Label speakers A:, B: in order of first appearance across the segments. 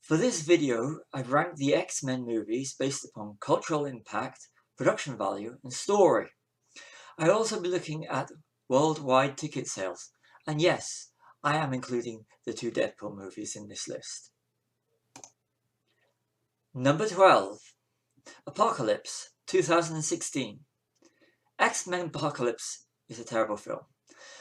A: For this video, I've ranked the X-Men movies based upon cultural impact, production value, and story. I'll also be looking at worldwide ticket sales. And yes, I am including the two Deadpool movies in this list. Number 12. Apocalypse, 2016. X-Men Apocalypse is a terrible film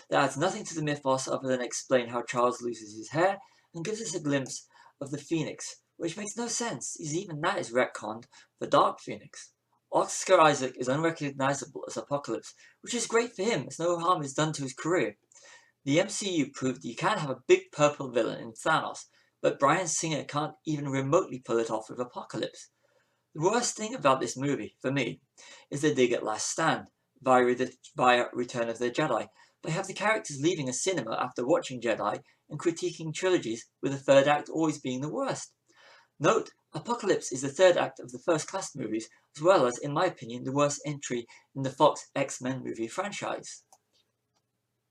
A: that adds nothing to the mythos other than explain how Charles loses his hair and gives us a glimpse of the Phoenix, which makes no sense, as even that is retconned for Dark Phoenix. Oscar Isaac is unrecognizable as Apocalypse, which is great for him as no harm is done to his career. The MCU proved you can have a big purple villain in Thanos, but Bryan Singer can't even remotely pull it off with Apocalypse. The worst thing about this movie, for me, is the dig at Last Stand via Return of the Jedi. They have the characters leaving a cinema after watching Jedi and critiquing trilogies, with the third act always being the worst. Note, Apocalypse is the third act of the First Class movies, as well as, in my opinion, the worst entry in the Fox X-Men movie franchise.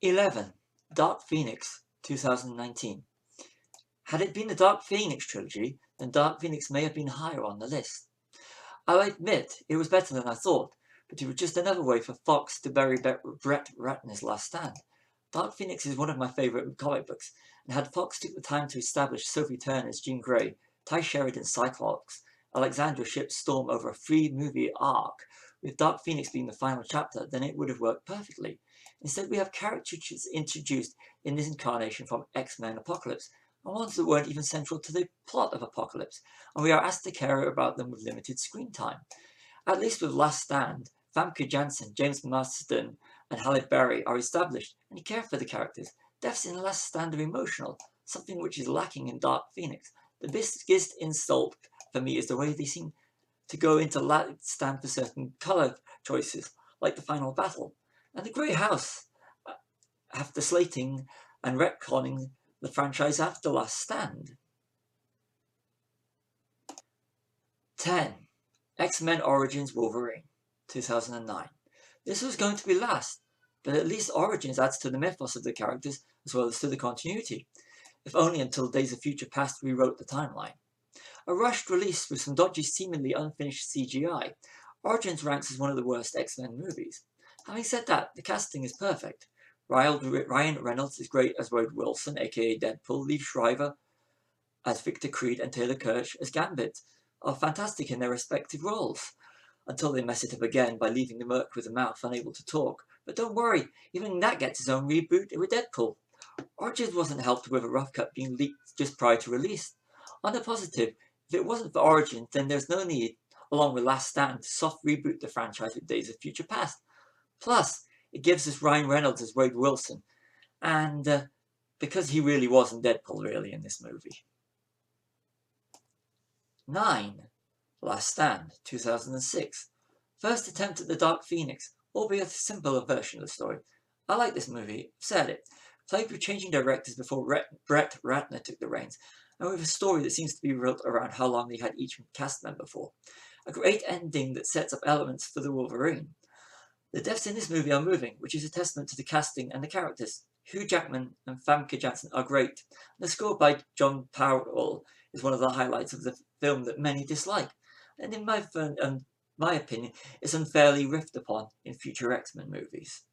A: 11. Dark Phoenix, 2019. Had it been the Dark Phoenix trilogy, then Dark Phoenix may have been higher on the list. I'll admit, it was better than I thought, but it was just another way for Fox to bury Brett Ratner's Last Stand. Dark Phoenix is one of my favourite comic books, and had Fox took the time to establish Sophie Turner as Jean Grey, Ty Sheridan's Cyclops, Alexandra Shipp's Storm over a 3-movie arc, with Dark Phoenix being the final chapter, then it would have worked perfectly. Instead, we have characters introduced in this incarnation from X-Men Apocalypse, and ones that weren't even central to the plot of Apocalypse, and we are asked to care about them with limited screen time. At least with Last Stand, Famke Janssen, James Marsden, and Halle Berry are established, and you care for the characters. Deaths in Last Stand are emotional, something which is lacking in Dark Phoenix. The biggest insult for me is the way they seem to go into Last Stand for certain colour choices, like the final battle, and the Grey House, after slating and retconning the franchise after Last Stand. 10. X-Men Origins Wolverine, 2009. This was going to be last, but at least Origins adds to the mythos of the characters as well as to the continuity, if only until Days of Future Past rewrote the timeline. A rushed release with some dodgy, seemingly unfinished CGI, Origins ranks as one of the worst X-Men movies. Having said that, the casting is perfect. Ryan Reynolds is great as Wade Wilson, aka Deadpool. Liev Schreiber as Victor Creed and Taylor Kirsch as Gambit are fantastic in their respective roles, until they mess it up again by leaving the Merc with a mouth unable to talk. But don't worry, even that gets its own reboot with Deadpool. Origins wasn't helped with a rough cut being leaked just prior to release. On the positive, if it wasn't for Origins, then there's no need, along with Last Stand, to soft reboot the franchise with Days of Future Past. Plus, it gives us Ryan Reynolds as Wade Wilson, and because he really wasn't Deadpool really in this movie. 9. Last Stand, 2006. First attempt at the Dark Phoenix, albeit a simpler version of the story. I like this movie, I've said it. Played with changing directors before Brett Ratner took the reins, and with a story that seems to be built around how long they had each cast member for. A great ending that sets up elements for the Wolverine. The deaths in this movie are moving, which is a testament to the casting and the characters. Hugh Jackman and Famke Janssen are great, and the score by John Powell is one of the highlights of the film that many dislike, and in my opinion, is unfairly riffed upon in future X-Men movies.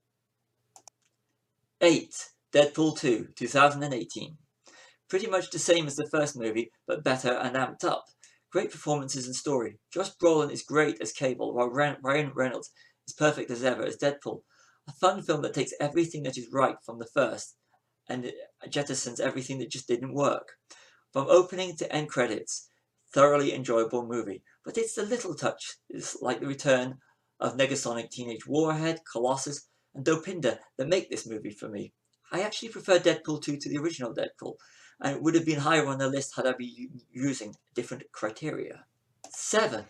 A: 8. Deadpool 2, 2018. Pretty much the same as the first movie, but better and amped up. Great performances and story. Josh Brolin is great as Cable, while Ryan Reynolds is perfect as ever as Deadpool. A fun film that takes everything that is right from the first and jettisons everything that just didn't work. From opening to end credits, thoroughly enjoyable movie. But it's the little touches like the return of Negasonic Teenage Warhead, Colossus, and Dopinder that make this movie for me. I actually prefer Deadpool 2 to the original Deadpool, and it would have been higher on the list had I been using different criteria. 7.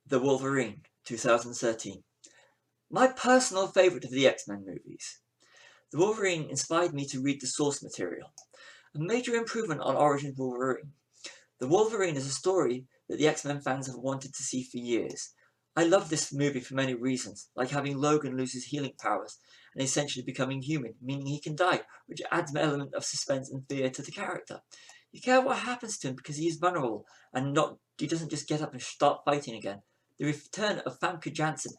A: The Wolverine, 2013. My personal favourite of the X-Men movies. The Wolverine inspired me to read the source material. A major improvement on Origins Wolverine. The Wolverine is a story that the X-Men fans have wanted to see for years. I love this movie for many reasons, like having Logan lose his healing powers and essentially becoming human, meaning he can die, which adds an element of suspense and fear to the character. You care what happens to him because he is vulnerable and he doesn't just get up and start fighting again. The return of Famke Janssen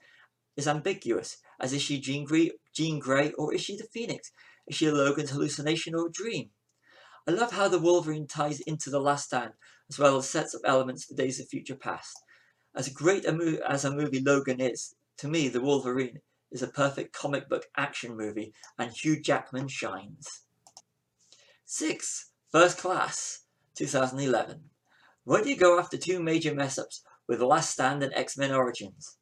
A: is ambiguous, as is she Jean Grey or is she the Phoenix? Is she Logan's hallucination or a dream? I love how the Wolverine ties into The Last Stand, as well as sets up elements for Days of Future Past. As great as a movie Logan is, to me The Wolverine is a perfect comic book action movie, and Hugh Jackman shines. 6. First Class, 2011. Where do you go after two major mess-ups with The Last Stand and X-Men Origins?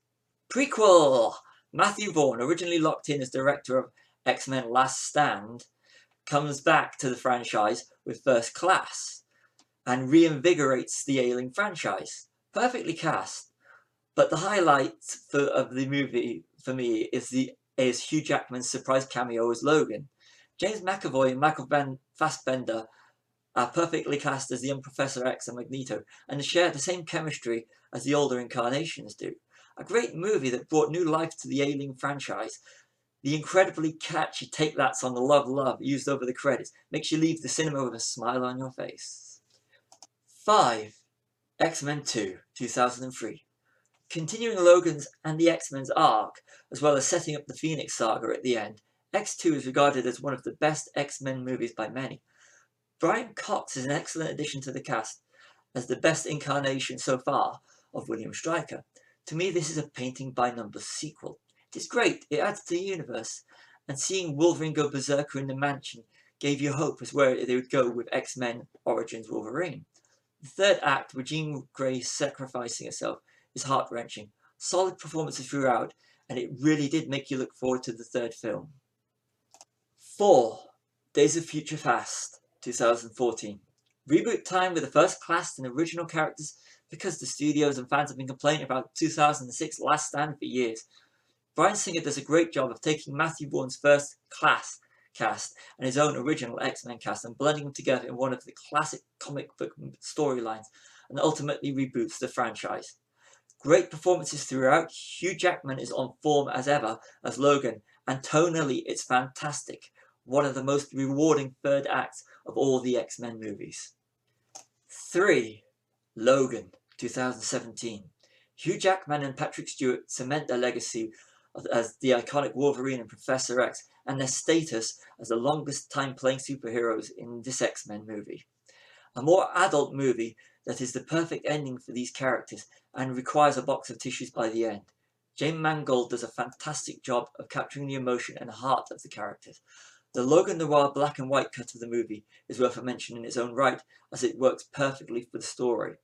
A: Prequel! Matthew Vaughn, originally locked in as director of X-Men Last Stand, comes back to the franchise with First Class and reinvigorates the ailing franchise. Perfectly cast, but the highlight of the movie for me is Hugh Jackman's surprise cameo as Logan. James McAvoy and Michael Fassbender are perfectly cast as the young Professor X and Magneto, and share the same chemistry as the older incarnations do. A great movie that brought new life to the Alien franchise. The incredibly catchy Take That song, Love Love, used over the credits, makes you leave the cinema with a smile on your face. 5. X-Men 2, 2003. Continuing Logan's and the X-Men's arc, as well as setting up the Phoenix saga at the end, X2 is regarded as one of the best X-Men movies by many. Brian Cox is an excellent addition to the cast, as the best incarnation so far of William Stryker. To me, this is a painting-by-numbers sequel. It is great, it adds to the universe, and seeing Wolverine go berserker in the mansion gave you hope as where they would go with X-Men Origins Wolverine. The third act, with Jean Grey sacrificing herself, is heart-wrenching. Solid performances throughout, and it really did make you look forward to the third film. 4. Days of Future Past, 2014. Reboot time with the first cast and original characters because the studios and fans have been complaining about 2006 Last Stand for years. Bryan Singer does a great job of taking Matthew Vaughn's first class cast and his own original X-Men cast and blending them together in one of the classic comic book storylines, and ultimately reboots the franchise. Great performances throughout. Hugh Jackman is on form as ever as Logan, and tonally it's fantastic. One of the most rewarding third acts of all the X-Men movies. 3. Logan, 2017. Hugh Jackman and Patrick Stewart cement their legacy as the iconic Wolverine and Professor X, and their status as the longest time playing superheroes in this X-Men movie. A more adult movie that is the perfect ending for these characters and requires a box of tissues by the end. James Mangold does a fantastic job of capturing the emotion and heart of the characters. The Logan Noir black and white cut of the movie is worth a mention in its own right, as it works perfectly for the story.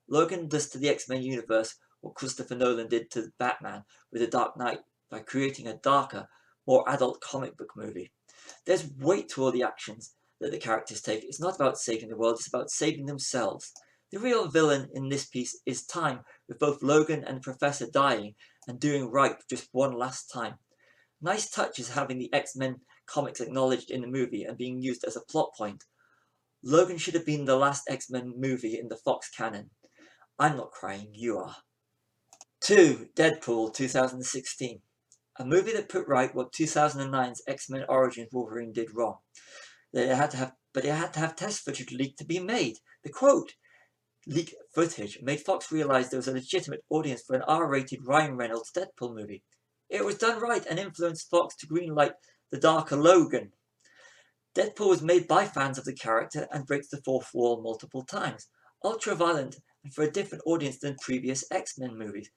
A: Logan does to the X-Men universe what Christopher Nolan did to Batman with The Dark Knight by creating a darker, more adult comic book movie. There's weight to all the actions that the characters take. It's not about saving the world, it's about saving themselves. The real villain in this piece is time, with both Logan and the Professor dying and doing right just one last time. Nice touch is having the X-Men comics acknowledged in the movie and being used as a plot point. Logan should have been the last X-Men movie in the Fox canon. I'm not crying, you are. 2. Deadpool 2016. A movie that put right what 2009's X-Men Origins Wolverine did wrong. But it had to have test footage leaked to be made. The quote, leaked footage, made Fox realize there was a legitimate audience for an R-rated Ryan Reynolds Deadpool movie. It was done right and influenced Fox to greenlight the darker Logan. Deadpool was made by fans of the character and breaks the fourth wall multiple times. Ultra-violent and for a different audience than previous X-Men movies.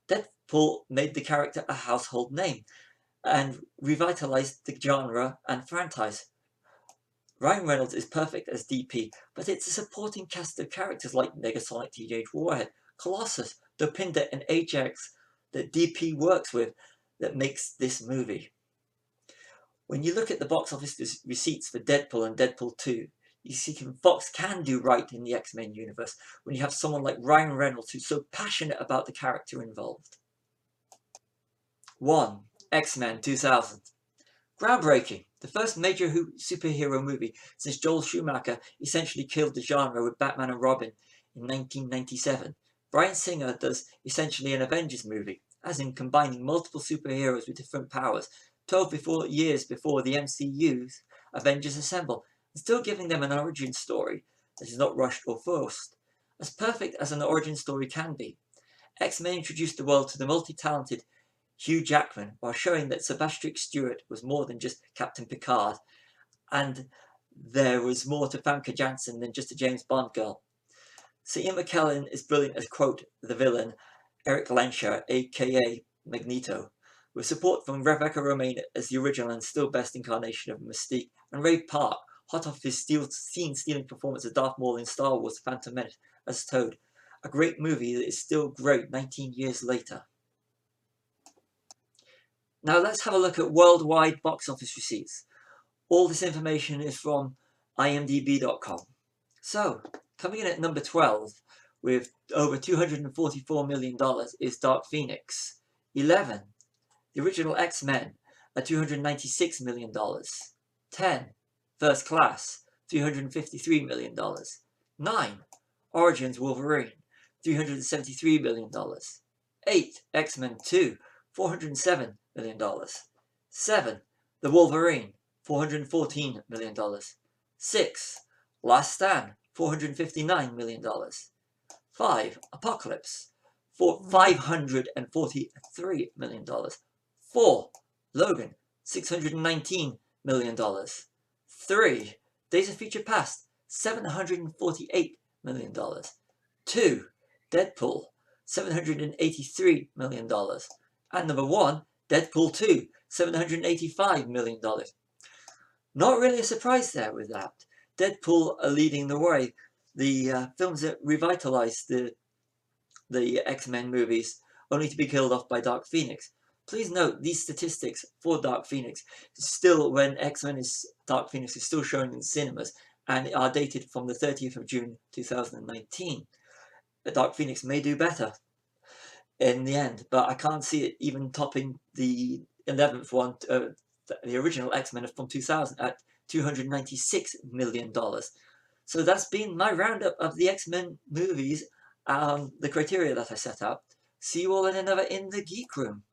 A: Deadpool made the character a household name and revitalized the genre and franchise. Ryan Reynolds is perfect as DP, but it's a supporting cast of characters like Negasonic Teenage Warhead, Colossus, Dopinder, and Ajax that DP works with that makes this movie. When you look at the box office receipts for Deadpool and Deadpool 2, you see Fox can do right in the X-Men universe when you have someone like Ryan Reynolds who's so passionate about the character involved. 1. X-Men 2000. Groundbreaking. The first major superhero movie since Joel Schumacher essentially killed the genre with Batman and Robin in 1997. Bryan Singer does essentially an Avengers movie, as in combining multiple superheroes with different powers, 12 years before the MCU's Avengers Assemble, and still giving them an origin story that is not rushed or forced. As perfect as an origin story can be, X-Men introduced the world to the multi-talented Hugh Jackman while showing that Sebastian Stewart was more than just Captain Picard, and there was more to Famke Janssen than just a James Bond girl. So Ian McKellen is brilliant as, quote, the villain, Eric Lensher, aka Magneto, with support from Rebecca Romijn as the original and still best incarnation of Mystique, and Ray Park, hot off his scene-stealing performance as Darth Maul in Star Wars The Phantom Menace as Toad. A great movie that is still great 19 years later. Now let's have a look at worldwide box office receipts. All this information is from imdb.com. So, coming in at number 12 with over $244 million is Dark Phoenix. 11, the original X-Men at $296 million. 10, First Class, $353 million. 9, Origins Wolverine, $373 million. 8, X-Men 2, $407 million. 7, The Wolverine, $414 million. 6, Last Stand, $459 million. 5, Apocalypse, for $543 million. 4, Logan, $619 million. 3, Days of Future Past, $748 million. 2, Deadpool, $783 million. And number 1, Deadpool 2, $785 million. Not really a surprise there with that. Deadpool are leading the way. The films that revitalized the X-Men movies, only to be killed off by Dark Phoenix. Please note these statistics for Dark Phoenix, still when Dark Phoenix is still shown in cinemas, and are dated from the 30th of June 2019. Dark Phoenix may do better in the end, but I can't see it even topping the 11th one, the original X-Men from 2000 at $296 million. So that's been my roundup of the X-Men movies, the criteria that I set up. See you all in another In the Geek Room.